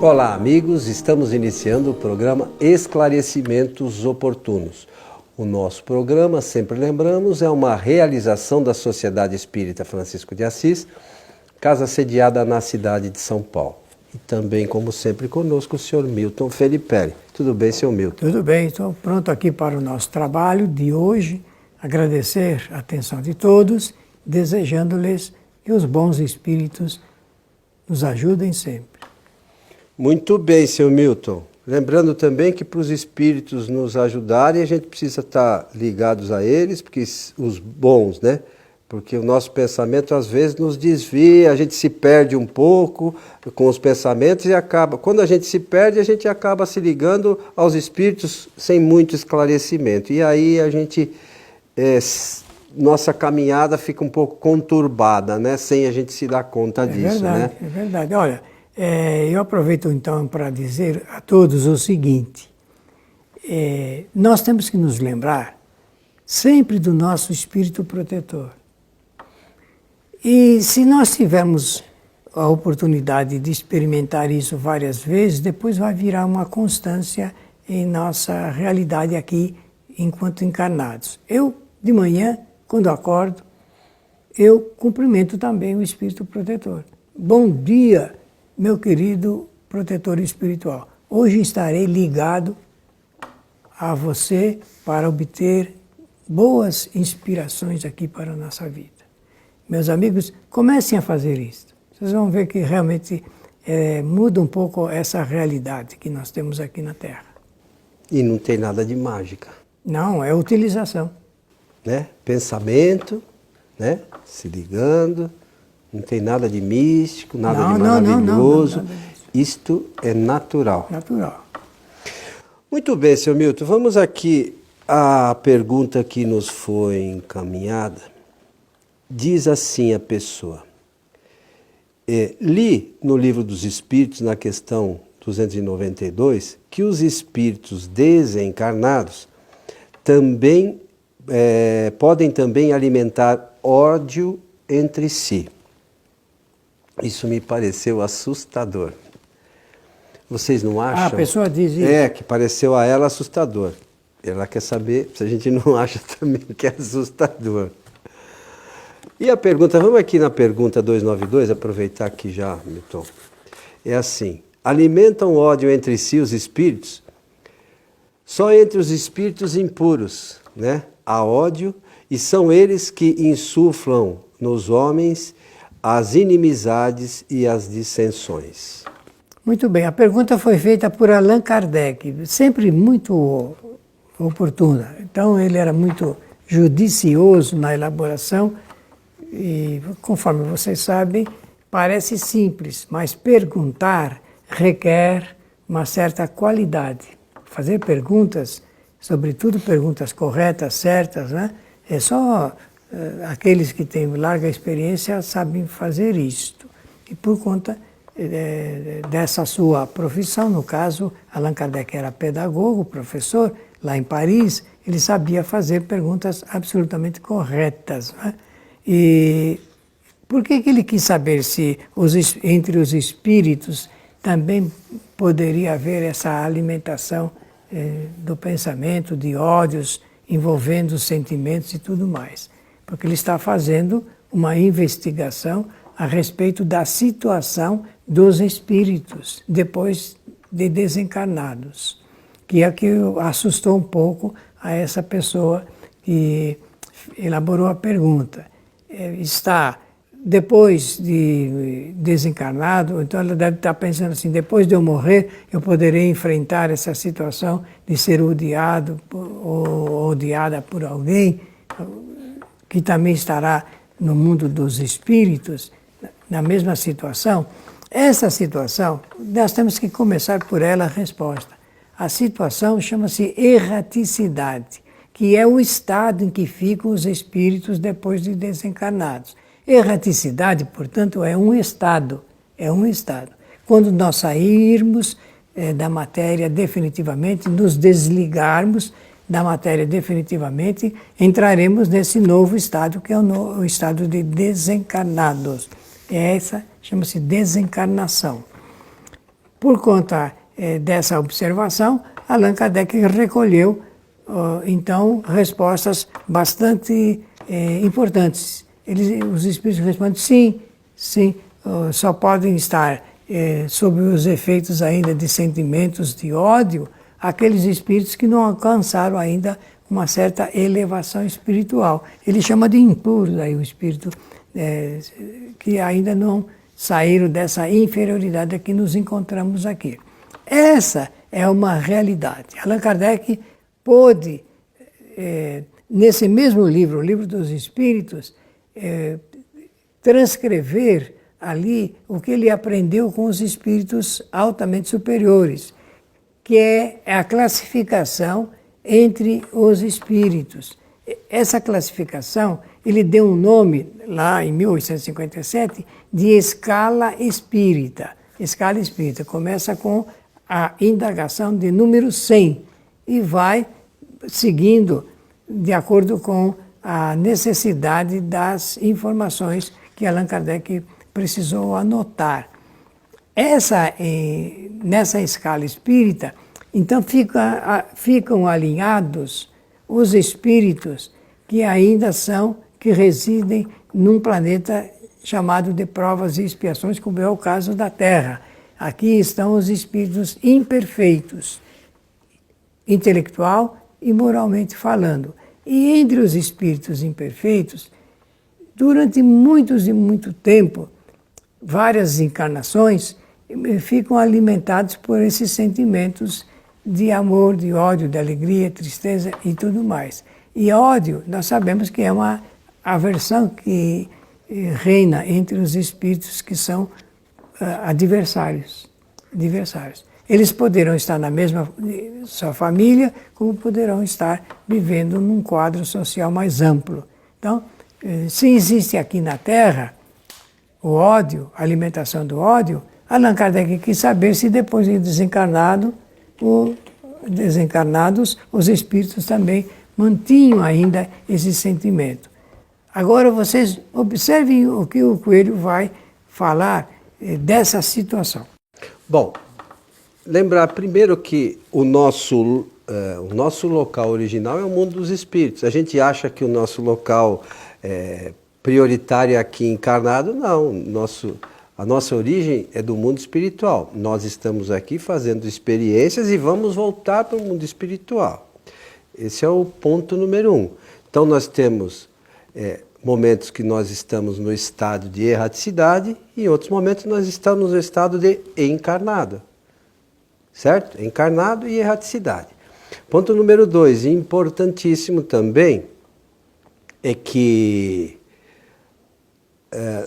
Olá, amigos, estamos iniciando o programa Esclarecimentos Oportunos. O nosso programa, sempre lembramos, é uma realização da Sociedade Espírita Francisco de Assis, casa sediada na cidade de São Paulo. E também, como sempre, conosco o senhor Milton Felipe. Tudo bem, senhor Milton? Tudo bem, estou pronto aqui para o nosso trabalho de hoje. Agradecer a atenção de todos, desejando-lhes que os bons espíritos nos ajudem sempre. Muito bem, senhor Milton. Lembrando também que para os espíritos nos ajudarem, a gente precisa estar ligados a eles, porque os bons, né? Porque o nosso pensamento às vezes nos desvia, a gente se perde um pouco com os pensamentos e acaba. Quando a gente se perde, a gente acaba se ligando aos espíritos sem muito esclarecimento. E aí a gente, nossa caminhada fica um pouco conturbada, né? Sem a gente se dar conta disso, verdade, né? É verdade. Olha, eu aproveito então para dizer a todos o seguinte: nós temos que nos lembrar sempre do nosso espírito protetor. E se nós tivermos a oportunidade de experimentar isso várias vezes, depois vai virar uma constância em nossa realidade aqui enquanto encarnados. Eu, de manhã, quando acordo, eu cumprimento também o espírito protetor. Bom dia, meu querido protetor espiritual. Hoje estarei ligado a você para obter boas inspirações aqui para a nossa vida. Meus amigos, comecem a fazer isso. Vocês vão ver que realmente muda um pouco essa realidade que nós temos aqui na Terra. E não tem nada de mágica. Não, é utilização. Né? Pensamento, né? Se ligando, não tem nada de místico, nada de maravilhoso. Não, isto é natural. Natural. Muito bem, senhor Milton, vamos aqui à pergunta que nos foi encaminhada. Diz assim a pessoa: li no Livro dos Espíritos, na questão 292, que os espíritos desencarnados também podem também alimentar ódio entre si. Isso me pareceu assustador. Vocês não acham? A pessoa diz isso. Que pareceu a ela assustador. Ela quer saber se a gente não acha também que é assustador. E a pergunta, vamos aqui na pergunta 292, aproveitar aqui já, Milton. É assim: alimentam ódio entre si os espíritos? Só entre os espíritos impuros, né? Há ódio, e são eles que insuflam nos homens as inimizades e as dissensões. Muito bem, a pergunta foi feita por Allan Kardec, sempre muito oportuna. Então ele era muito judicioso na elaboração e, conforme vocês sabem, parece simples, mas perguntar requer uma certa qualidade. Fazer perguntas, sobretudo perguntas corretas, certas, né? É só aqueles que têm larga experiência sabem fazer isto. E por conta dessa sua profissão, no caso, Allan Kardec era pedagogo, professor, lá em Paris, ele sabia fazer perguntas absolutamente corretas, né? E por que ele quis saber se entre os espíritos também poderia haver essa alimentação do pensamento, de ódios, envolvendo os sentimentos e tudo mais? Porque ele está fazendo uma investigação a respeito da situação dos espíritos depois de desencarnados, que é que assustou um pouco a essa pessoa que elaborou a pergunta. Está depois de desencarnado, então ela deve estar pensando assim: depois de eu morrer, eu poderei enfrentar essa situação de ser odiado ou odiada por alguém que também estará no mundo dos espíritos, na mesma situação. Essa situação, nós temos que começar por ela a resposta. A situação chama-se erraticidade, que é o estado em que ficam os espíritos depois de desencarnados. Erraticidade, portanto, é um estado. Quando nós sairmos da matéria definitivamente, nos desligarmos da matéria definitivamente, entraremos nesse novo estado, que é o estado de desencarnados. Essa chama-se desencarnação. por conta dessa observação, Allan Kardec recolheu, então, respostas bastante importantes. Os espíritos respondem sim, sim, só podem estar sob os efeitos ainda de sentimentos de ódio aqueles espíritos que não alcançaram ainda uma certa elevação espiritual. Ele chama de impuros aí o espírito que ainda não saíram dessa inferioridade que nos encontramos aqui. Essa é uma realidade. Allan Kardec pôde, nesse mesmo livro, o Livro dos Espíritos, transcrever ali o que ele aprendeu com os espíritos altamente superiores, que é a classificação entre os espíritos. Essa classificação, ele deu um nome, lá em 1857, de escala espírita. Escala espírita começa com a indagação de número 100 e vai seguindo de acordo com a necessidade das informações que Allan Kardec precisou anotar. Nessa escala espírita, então ficam alinhados os espíritos que ainda que residem num planeta chamado de provas e expiações, como é o caso da Terra. Aqui estão os espíritos imperfeitos, intelectual e moralmente falando. E entre os espíritos imperfeitos, durante muito tempo, várias encarnações ficam alimentados por esses sentimentos de amor, de ódio, de alegria, tristeza e tudo mais. E ódio, nós sabemos que é uma aversão que reina entre os espíritos que são adversários. Eles poderão estar na mesma sua família, como poderão estar vivendo num quadro social mais amplo. Então, se existe aqui na Terra o ódio, a alimentação do ódio, Allan Kardec quis saber se depois de desencarnados, os espíritos também mantinham ainda esse sentimento. Agora vocês observem o que o Coelho vai falar dessa situação. Bom, lembrar primeiro que o nosso local original é o mundo dos espíritos. A gente acha que o nosso local prioritário é aqui encarnado, não. A nossa origem é do mundo espiritual. Nós estamos aqui fazendo experiências e vamos voltar para o mundo espiritual. Esse é o ponto número 1. Então nós temos momentos que nós estamos no estado de erraticidade e em outros momentos nós estamos no estado de encarnado. Certo? Encarnado e erraticidade. Ponto número 2, importantíssimo também, é que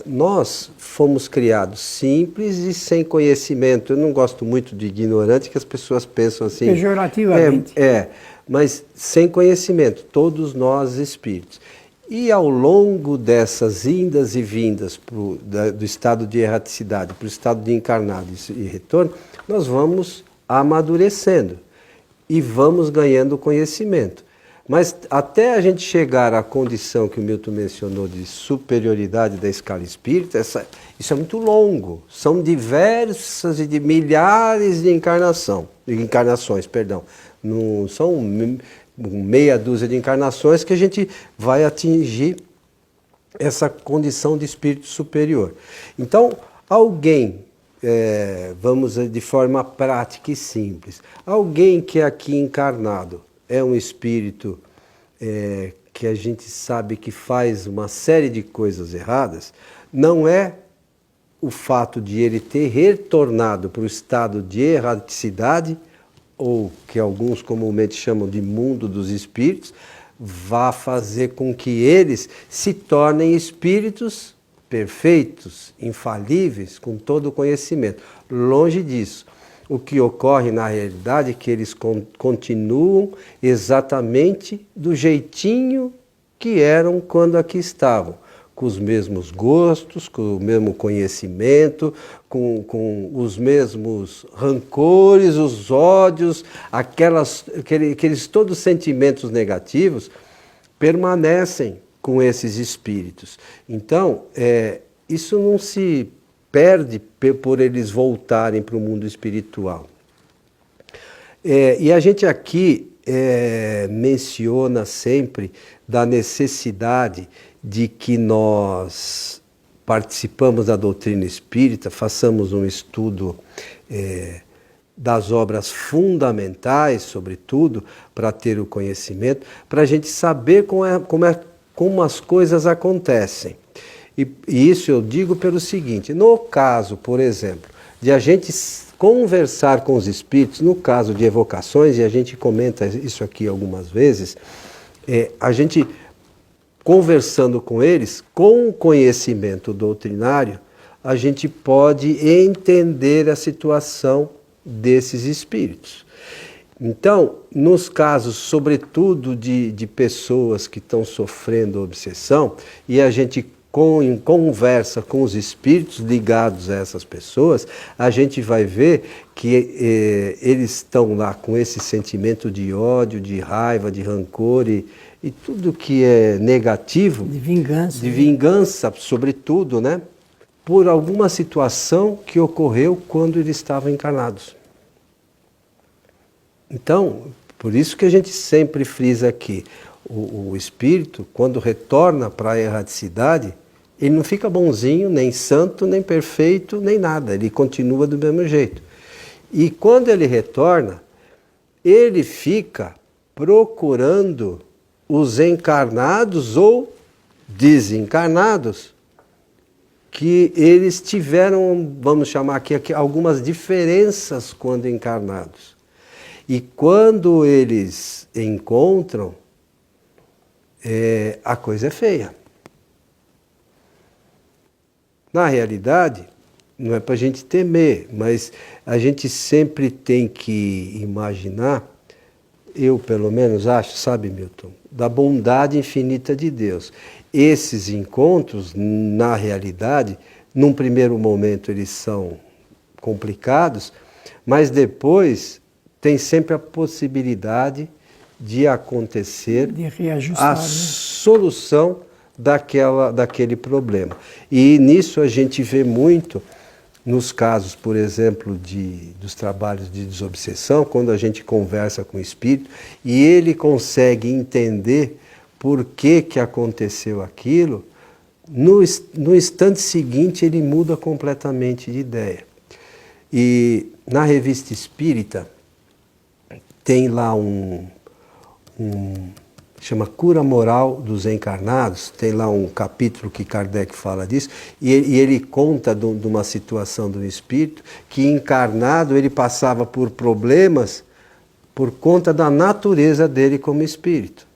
nós fomos criados simples e sem conhecimento. Eu não gosto muito de ignorante, que as pessoas pensam assim... Pejorativamente. Mas sem conhecimento, todos nós espíritos. E ao longo dessas indas e vindas do estado de erraticidade para o estado de encarnado e retorno, nós vamos amadurecendo e vamos ganhando conhecimento. Mas até a gente chegar à condição que o Milton mencionou de superioridade da escala espírita, isso é muito longo. São diversas e de milhares de encarnações. Não são meia dúzia de encarnações que a gente vai atingir essa condição de espírito superior. Então, alguém, vamos de forma prática e simples, alguém que é aqui encarnado, é um espírito que a gente sabe que faz uma série de coisas erradas, não é o fato de ele ter retornado para o estado de erraticidade, ou que alguns comumente chamam de mundo dos espíritos, vá fazer com que eles se tornem espíritos perfeitos, infalíveis, com todo o conhecimento. Longe disso. O que ocorre na realidade é que eles continuam exatamente do jeitinho que eram quando aqui estavam, com os mesmos gostos, com o mesmo conhecimento, com os mesmos rancores, os ódios, aqueles todos os sentimentos negativos permanecem com esses espíritos. Então, isso não se perde por eles voltarem para o mundo espiritual. E a gente aqui menciona sempre da necessidade de que nós participamos da doutrina espírita, façamos um estudo das obras fundamentais, sobretudo, para ter o conhecimento, para a gente saber como as coisas acontecem. E isso eu digo pelo seguinte, no caso, por exemplo, de a gente conversar com os espíritos, no caso de evocações, e a gente comenta isso aqui algumas vezes, a gente conversando com eles, com conhecimento doutrinário, a gente pode entender a situação desses espíritos. Então, nos casos, sobretudo de pessoas que estão sofrendo obsessão, e a gente conversa com os espíritos ligados a essas pessoas, a gente vai ver que eles estão lá com esse sentimento de ódio, de raiva, de rancor e tudo que é negativo. De vingança. De vingança, sobretudo, né? Por alguma situação que ocorreu quando eles estavam encarnados. Então, por isso que a gente sempre frisa aqui, o espírito, quando retorna para a erraticidade, ele não fica bonzinho, nem santo, nem perfeito, nem nada, ele continua do mesmo jeito. E quando ele retorna, ele fica procurando os encarnados ou desencarnados que eles tiveram, vamos chamar aqui algumas diferenças quando encarnados. E quando eles encontram, a coisa é feia. Na realidade, não é para a gente temer, mas a gente sempre tem que imaginar, eu pelo menos acho, sabe, Milton, da bondade infinita de Deus. Esses encontros, na realidade, num primeiro momento eles são complicados, mas depois tem sempre a possibilidade de acontecer de reajustar, a solução daquele problema. E nisso a gente vê muito nos casos, por exemplo, dos trabalhos de desobsessão, quando a gente conversa com o espírito e ele consegue entender por que aconteceu aquilo, no instante seguinte ele muda completamente de ideia. E na Revista Espírita tem lá chama Cura Moral dos Encarnados, tem lá um capítulo que Kardec fala disso, e ele conta de uma situação do espírito que encarnado ele passava por problemas por conta da natureza dele como espírito.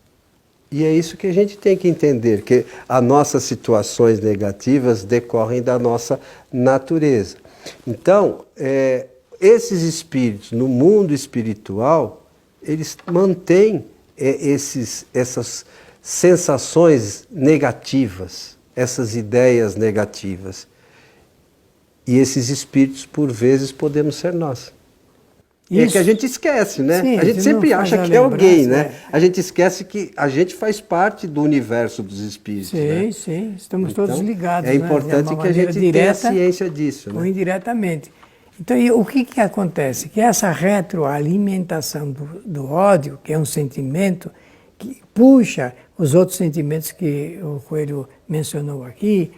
E é isso que a gente tem que entender, que as nossas situações negativas decorrem da nossa natureza. Então, esses espíritos no mundo espiritual, eles mantêm essas sensações negativas, essas ideias negativas. E esses espíritos, por vezes, podemos ser nós. E é que a gente esquece, né? Sim, a gente sempre acha que é alguém, né? A gente esquece que a gente faz parte do universo dos espíritos. Sim, né? Sim, estamos todos ligados. É importante que a gente tenha a ciência disso. Ou né? indiretamente. Então, e o que acontece? Que essa retroalimentação do ódio, que é um sentimento que puxa os outros sentimentos que o Coelho mencionou aqui,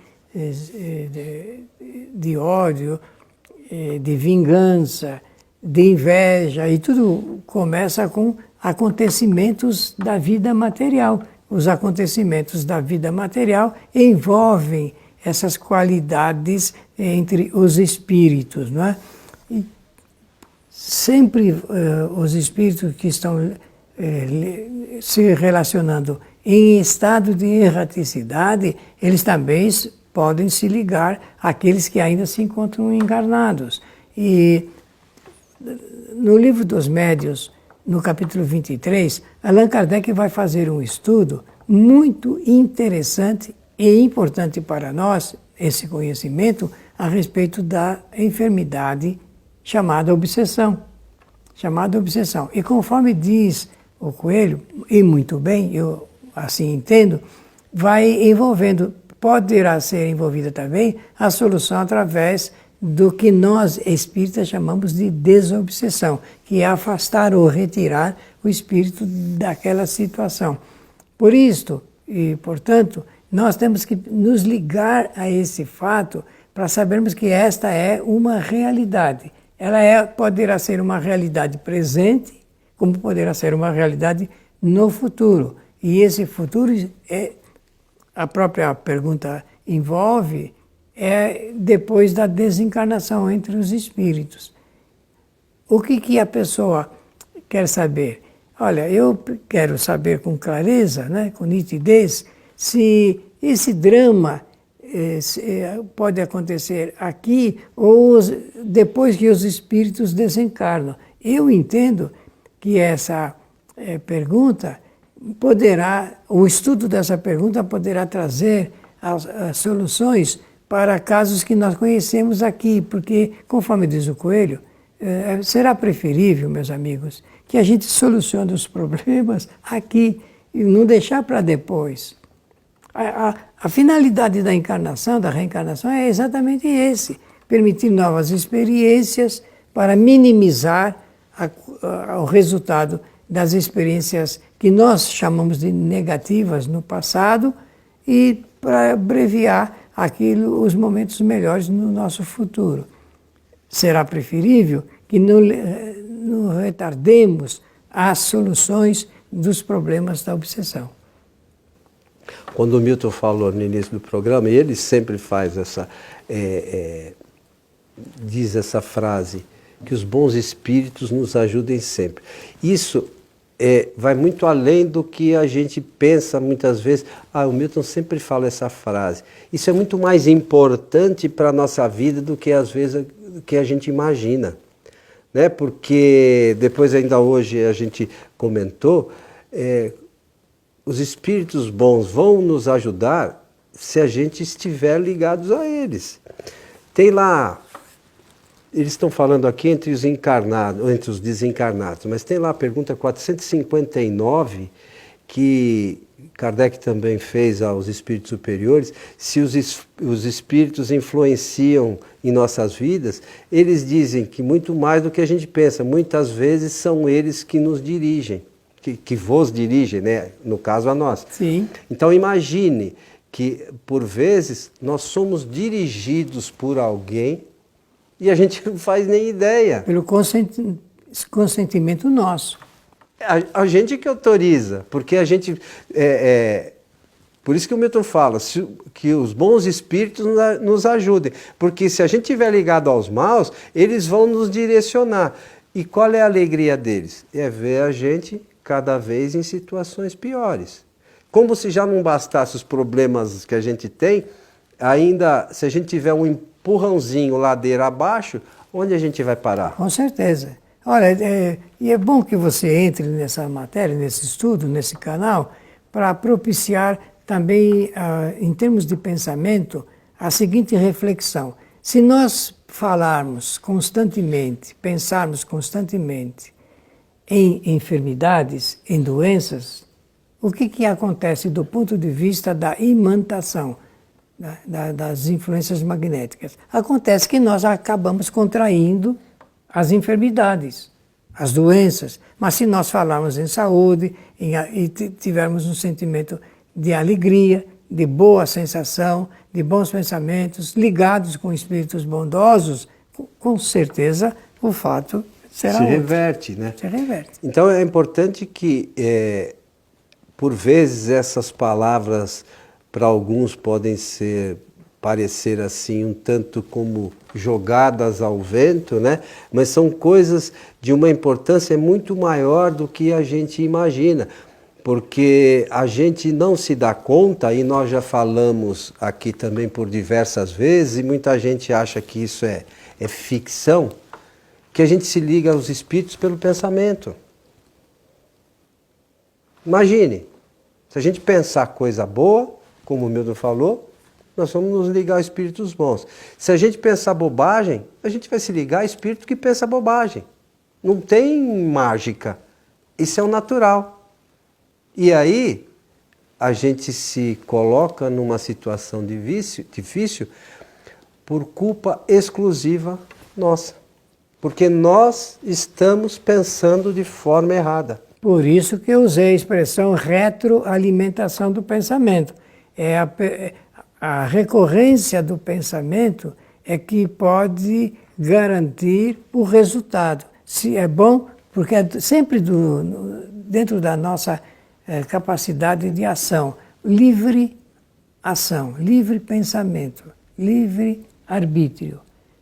de ódio, de vingança, de inveja, e tudo começa com acontecimentos da vida material. Os acontecimentos da vida material envolvem essas qualidades entre os espíritos, não é? E sempre os espíritos que estão se relacionando em estado de erraticidade, eles também podem se ligar àqueles que ainda se encontram encarnados. E no Livro dos Médiuns, no capítulo 23, Allan Kardec vai fazer um estudo muito interessante e importante para nós, esse conhecimento, a respeito da enfermidade chamada obsessão. Chamada obsessão. E conforme diz o Coelho, e muito bem, eu assim entendo, vai envolvendo poderá ser envolvida também a solução através do que nós espíritas chamamos de desobsessão, que é afastar ou retirar o espírito daquela situação. Por isto, e portanto, nós temos que nos ligar a esse fato para sabermos que esta é uma realidade. Ela poderá ser uma realidade presente, como poderá ser uma realidade no futuro. E esse futuro, a própria pergunta envolve, depois da desencarnação entre os espíritos. O que a pessoa quer saber? Olha, eu quero saber com clareza, né, com nitidez, se esse drama pode acontecer aqui ou depois que os espíritos desencarnam. Eu entendo que essa pergunta o estudo dessa pergunta poderá trazer as soluções para casos que nós conhecemos aqui, porque, conforme diz o Coelho, será preferível, meus amigos, que a gente solucione os problemas aqui e não deixar para depois. A finalidade da encarnação, da reencarnação, é exatamente esse: permitir novas experiências para minimizar o resultado das experiências que nós chamamos de negativas no passado e para abreviar os momentos melhores no nosso futuro. Será preferível que não retardemos as soluções dos problemas da obsessão. Quando o Milton falou no início do programa, e ele sempre faz diz essa frase, que os bons espíritos nos ajudem sempre. Isso vai muito além do que a gente pensa muitas vezes. O Milton sempre fala essa frase. Isso é muito mais importante para a nossa vida do que às vezes que a gente imagina, né? Porque depois ainda hoje a gente comentou, os espíritos bons vão nos ajudar se a gente estiver ligados a eles. Tem lá, eles estão falando aqui entre os encarnados, entre os desencarnados, mas tem lá a pergunta 459, que Kardec também fez aos espíritos superiores, se os espíritos influenciam em nossas vidas. Eles dizem que muito mais do que a gente pensa, muitas vezes são eles que nos dirigem, que vos dirigem, né? No caso a nós. Sim. Então imagine que por vezes nós somos dirigidos por alguém e a gente não faz nem ideia. Pelo consentimento nosso. A gente que autoriza, porque a gente... por isso que o Milton fala, que os bons espíritos nos ajudem. Porque se a gente estiver ligado aos maus, eles vão nos direcionar. E qual é a alegria deles? É ver a gente cada vez em situações piores. Como se já não bastasse os problemas que a gente tem, ainda se a gente tiver um empurrãozinho ladeira abaixo, onde a gente vai parar? Com certeza. Olha, e é bom que você entre nessa matéria, nesse estudo, nesse canal, para propiciar também, em termos de pensamento, a seguinte reflexão. Se nós falarmos constantemente, pensarmos constantemente em enfermidades, em doenças, o que acontece do ponto de vista da imantação, das influências magnéticas? Acontece que nós acabamos contraindo as enfermidades, as doenças. Mas se nós falarmos em saúde e tivermos um sentimento de alegria, de boa sensação, de bons pensamentos, ligados com espíritos bondosos, com certeza o fato será outro. Reverte, né? Se reverte. Então é importante que, por vezes, essas palavras para alguns podem parecer assim um tanto como jogadas ao vento, né? Mas são coisas de uma importância muito maior do que a gente imagina, porque a gente não se dá conta, e nós já falamos aqui também por diversas vezes, e muita gente acha que isso é ficção, que a gente se liga aos espíritos pelo pensamento. Imagine, se a gente pensar coisa boa, como o Milton falou, nós vamos nos ligar a espíritos bons. Se a gente pensar bobagem, a gente vai se ligar a espírito que pensa bobagem. Não tem mágica. Isso é o natural. E aí, a gente se coloca numa situação difícil por culpa exclusiva nossa. Porque nós estamos pensando de forma errada. Por isso que eu usei a expressão retroalimentação do pensamento. A recorrência do pensamento é que pode garantir o resultado. Se é bom, porque é sempre dentro da nossa capacidade de ação. Livre ação, livre pensamento, livre arbítrio.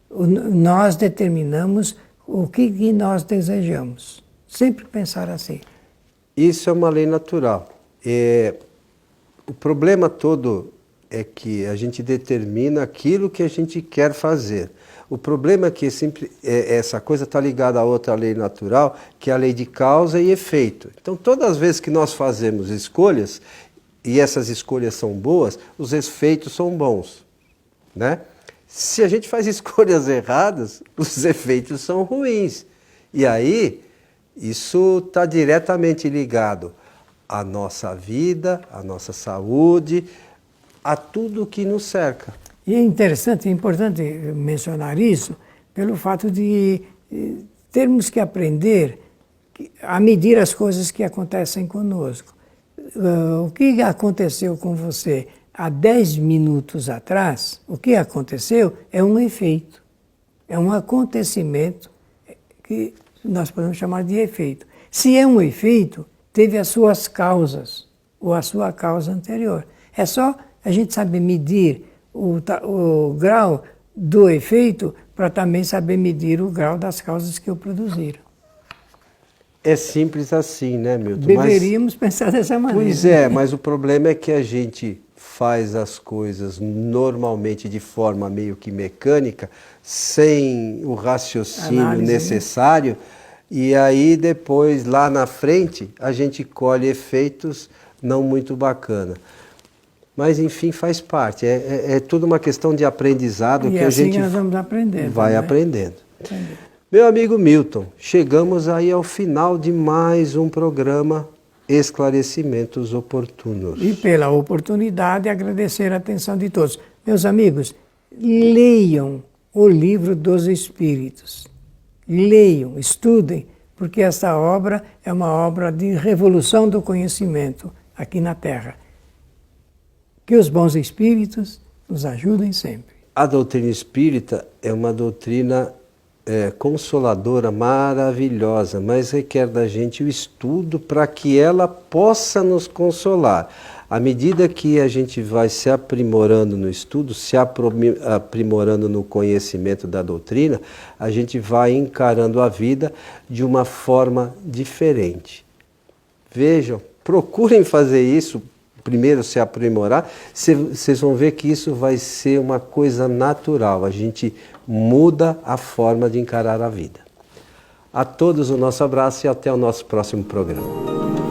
Nós determinamos o que nós desejamos. Sempre pensar assim. Isso é uma lei natural. O problema todo é que a gente determina aquilo que a gente quer fazer. O problema é que essa coisa está ligada a outra lei natural, que é a lei de causa e efeito. Então, todas as vezes que nós fazemos escolhas, e essas escolhas são boas, os efeitos são bons, né? Se a gente faz escolhas erradas, os efeitos são ruins. E aí, isso está diretamente ligado à nossa vida, à nossa saúde, a tudo que nos cerca. E é interessante, é importante mencionar isso, pelo fato de termos que aprender a medir as coisas que acontecem conosco. O que aconteceu com você há 10 minutos atrás, o que aconteceu é um efeito, é um acontecimento que nós podemos chamar de efeito. Se é um efeito, teve as suas causas, ou a sua causa anterior. É só a gente saber medir o grau do efeito para também saber medir o grau das causas que o produziram. É simples assim, né, Milton? Deveríamos pensar dessa maneira. Pois é, mas o problema é que a gente faz as coisas normalmente de forma meio que mecânica, sem o raciocínio Análise, necessário, né? E aí depois, lá na frente, a gente colhe efeitos não muito bacanas. Mas, enfim, faz parte. É tudo uma questão de aprendizado que a gente nós vamos aprendendo, vai aprendendo. Meu amigo Milton, chegamos aí ao final de mais um programa Esclarecimentos Oportunos. E pela oportunidade, agradecer a atenção de todos. Meus amigos, leiam o Livro dos Espíritos. Leiam, estudem, porque essa obra é uma obra de revolução do conhecimento aqui na Terra. Que os bons espíritos nos ajudem sempre. A doutrina espírita é uma doutrina consoladora, maravilhosa, mas requer da gente o estudo para que ela possa nos consolar. À medida que a gente vai se aprimorando no estudo, se aprimorando no conhecimento da doutrina, a gente vai encarando a vida de uma forma diferente. Vejam, procurem fazer isso, primeiro se aprimorar, vocês vão ver que isso vai ser uma coisa natural, a gente muda a forma de encarar a vida. A todos o nosso abraço e até o nosso próximo programa.